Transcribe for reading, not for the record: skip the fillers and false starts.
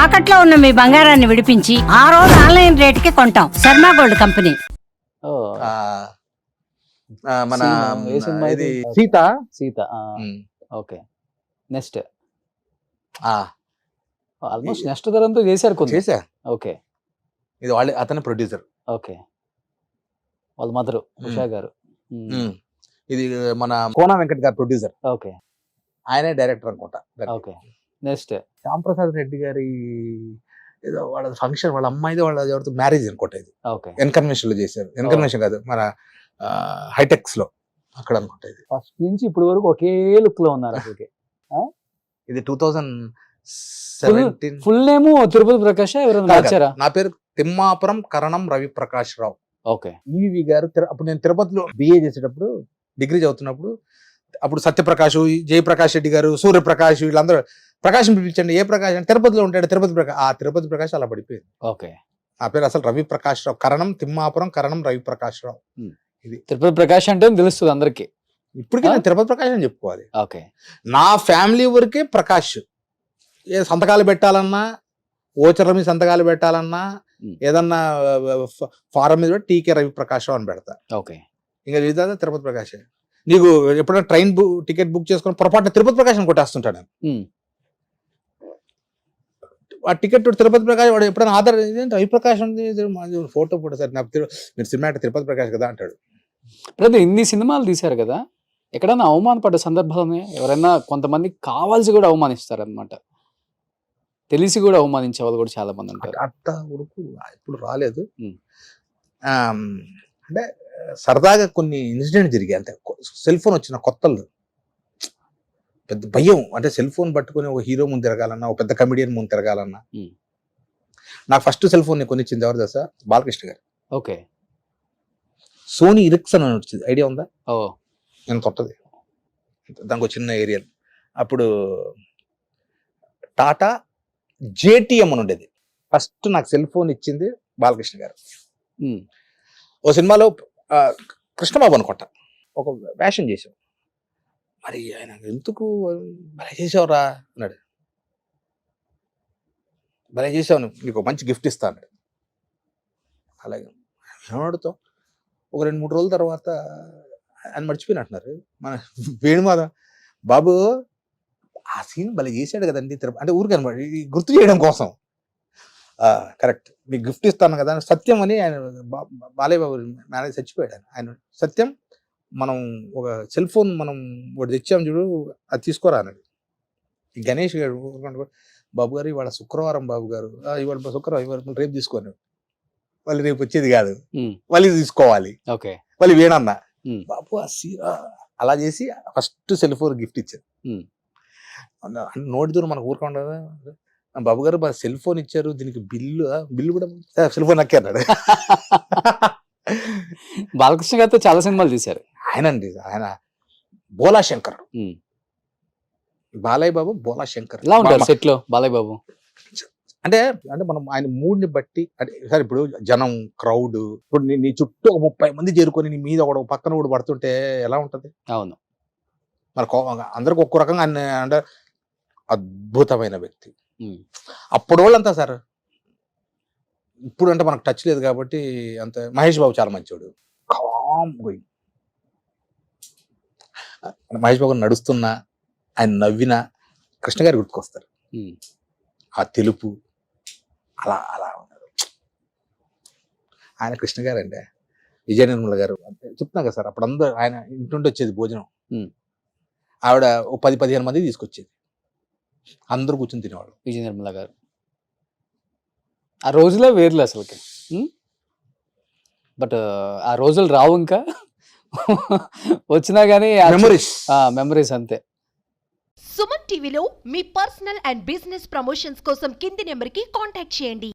తాకట్లో ఉన్న మీ బంగారాన్ని విడిపించి ఆ రోజు ఆన్లైన్ రేటుకి కొంటాం. Sharma gold company. ఓ, ఆ, మన ఏ సినిమా ఇది ఇది? సీత. సీత. ఉమ్, ఓకే. నెక్స్ట్ ఆ, ఆల్మోస్ట్ నెక్స్ట్ తరంతో చేశారు కొంచెం. చేసా. ఓకే. ఇది వాళ్ళే, అతని ప్రొడ్యూసర్. ఓకే. వాళ్ళ మదరు ఉషా గారు. ఇది మన కోన వెంకట్ గారు ప్రొడ్యూసర్, ఓకే. ఆయనే డైరెక్టర్ అనుకుంటా. ఓకే. నెక్స్ట్ శ్యాంప్రసాద్ రెడ్డి గారి ఏదో వాళ్ళ ఫంక్షన్, వాళ్ళ అమ్మాయిది వాళ్ళ ఎవరితో మ్యారేజ్ అనుకుంటా. ఇది ఓకే. ఎన్కన్వెన్షన్ లో చేశారు. ఎన్కన్వెన్షన్ కాదు, మన హైటెక్స్ లో అక్కడ అనుకుంటా. ఇది ఫస్ట్ నుంచి ఇప్పుడు వరకు ఒకే లుక్ లో ఉన్నారు అసలుకి. ఇది 2017. ఫుల్ నేమ్ తిరుపతి ప్రకాష్ ఎవరైనా వచ్చారా? నా పేరు తిమ్మాపురం కరణం రవి ప్రకాష్ రావు. ఓకే. ఈవి గారు అప్పుడు నేను తిరుపతిలో బిఏ చేసేటప్పుడు, డిగ్రీ చదువుతున్నప్పుడు, అప్పుడు సత్యప్రకాష్, జయప్రకాష్ రెడ్డి గారు, సూర్యప్రకాష్, వీళ్ళందరూ ప్రకాశం పిలిపించండి. ఏ ప్రకాష్ అంటే తిరుపతిలో ఉంటాడు, తిరుపతి ప్రకాష్. ఆ తిరుపతి ప్రకాష్ అలా పడిపోయింది. ఓకే. ఆ పేరు అసలు రవి ప్రకాష్ రావు. కరణం తిమ్మాపురం కరణం రవి ప్రకాష్ రావు. ఇది తిరుపతి ప్రకాష్ అంటే తెలుస్తుంది అందరికి. ఇప్పటికీ నేను తిరుపతి ప్రకాష్ అని చెప్పుకోవాలి. ఓకే. నా ఫ్యామిలీ వరకే ప్రకాష్. ఏ సంతకాలు పెట్టాలన్నా, ఓచర్ల మీద సంతకాలు పెట్టాలన్నా, ఏదన్నా ఫారం మీద టీకే రవి ప్రకాష్ రావు అని పెడతా. ఓకే. ఇంకా విధానం తిరుపతి ప్రకాష్. నీకు ఎప్పుడైనా ట్రైన్ టికెట్ బుక్ చేసుకుని పొరపాటున తిరుపతి ప్రకాష్ అని కొట్టేస్తుంటాడు. ఆ టికెట్ తిరుపతి ప్రకాష్, వాడు ఎప్పుడైనా Aadhaar Ravi Prakash photo photo sir నాకు మీరు సినిమా తిరుపతి ప్రకాష్ కదా అంటాడు. ప్రతి ఇన్ని సినిమాలు తీశారు కదా, ఎక్కడైనా అవమానపడ్డ సందర్భాలు ఎవరైనా? కొంతమంది కావాల్సి కూడా అవమానిస్తారు అనమాట, తెలిసి కూడా అవమానించే వాళ్ళు కూడా చాలా మంది ఉంటారు. అట్ట వరకు ఇప్పుడు రాలేదు. అంటే సరదాగా కొన్ని ఇన్సిడెంట్ జరిగాయి అంతే. సెల్ ఫోన్ వచ్చిన కొత్తలు పెద్ద భయం. అంటే సెల్ ఫోన్ పట్టుకుని ఒక హీరో ముందు తిరగాలన్నా, ఒక పెద్ద కమెడియన్ ముందు తిరగాలన్నా. నాకు ఫస్ట్ సెల్ ఫోన్ కొనిచ్చింది ఎవరు తెలుసా? బాలకృష్ణ గారు. ఓకే. సోనీ ఇరిక్సన్ అని వచ్చింది, ఐడియా ఉందా? ఓ, నేను కొత్తది, దానికి ఒక చిన్న ఏరియల్. అప్పుడు టాటా జేటీఎం అని ఉండేది. ఫస్ట్ నాకు సెల్ ఫోన్ ఇచ్చింది బాలకృష్ణ గారు. ఓ సినిమాలో కృష్ణబాబు అనుకుంటా ఒక వేషం చేసావు, మరి ఆయన ఎందుకు భలే చేసావురా అన్నాడు. భలే చేసావు, నీకు మంచి గిఫ్ట్ ఇస్తా అన్నాడు. అలాగే ఏమడుతావు. ఒక 2-3 రోజుల తర్వాత ఆయన మర్చిపోయినట్టున్నారు. మన వేణుమాధవ్ బాబు ఆ సీన్ భలే చేశాడు కదండి అంటే ఊరికి అనమాట, గుర్తు చేయడం కోసం. కరెక్ట్, మీకు గిఫ్ట్ ఇస్తాను కదా. సత్యం అని ఆయన బాలయ్య బాబు మేనేజ్ చచ్చిపోయాడు. ఆయన సత్యం, మనం ఒక సెల్ ఫోన్ మనం ఒకటి తెచ్చాం చూడు, అది తీసుకోరా అన్నాడు. ఈ గణేష్ గారు బాబు గారు ఇవాళ శుక్రవారం బాబు గారు, ఇవాళ శుక్రవారం, ఇవాళ రేపు తీసుకోను. వాళ్ళు రేపు వచ్చేది కాదు, వాళ్ళు తీసుకోవాలి. ఓకే. వాళ్ళు వేణన్నా బాబు అలా చేసి ఫస్ట్ సెల్ ఫోన్ గిఫ్ట్ ఇచ్చారు. నోటి దూరం మనకు ఊరుకుండా బాబు గారు సెల్ ఫోన్ ఇచ్చారు, దీనికి బిల్లు కూడా సెల్ ఫోన్ నక్కే అన్నాడు. బాలకృష్ణ గారితో చాలా సినిమాలు తీశారు ఆయనండి. ఆయన బోలా శంకర్, బాలయ్య బాబు బోలా శంకర్. ఎలా ఉంటారు సెట్ లో బాలయ్య బాబు? అంటే మనం ఆయన మూడ్ని బట్టి, అంటే సార్ ఇప్పుడు జనం క్రౌడ్, ఇప్పుడు నీ చుట్టూ ఒక 30 మంది చేరుకొని నీ మీద ఒక పక్కన కూడా పడుతుంటే ఎలా ఉంటది? అవును. మరి అందరికి ఒక్కో రకంగా ఆయన అంటే అద్భుతమైన వ్యక్తి. అప్పుడు వాళ్ళంతా సార్, ఇప్పుడు అంటే మనకు టచ్ లేదు కాబట్టి అంత. మహేష్ బాబు చాలా మంచివాడు, కామ్ గోయింగ్. మహేష్ బాబు నడుస్తున్నా, ఆయన నవ్వినా కృష్ణ గారు గుర్తుకొస్తారు. ఆ తెలుపు అలా అలా ఉన్నారు ఆయన. కృష్ణ గారు అండి, విజయ నిర్మల గారు చెప్తున్నా కదా సార్, అప్పుడు అందరూ ఆయన ఇంటి వచ్చేది భోజనం. ఆవిడ 10-15 మంది తీసుకొచ్చేది, అందరూ కూర్చొని తినేవాళ్ళు. విజయ నిర్మల గారు ఆ రోజులో వేర్లు అసలుకి. బట్ ఆ రోజులు రావు ఇంకా, వచ్చినా కానీ మెమరీస్ అంతే. సుమన్ టీవీలో మీ పర్సనల్ అండ్ బిజినెస్ ప్రమోషన్స్ కోసం కింది నెంబర్కి కాంటాక్ట్ చేయండి.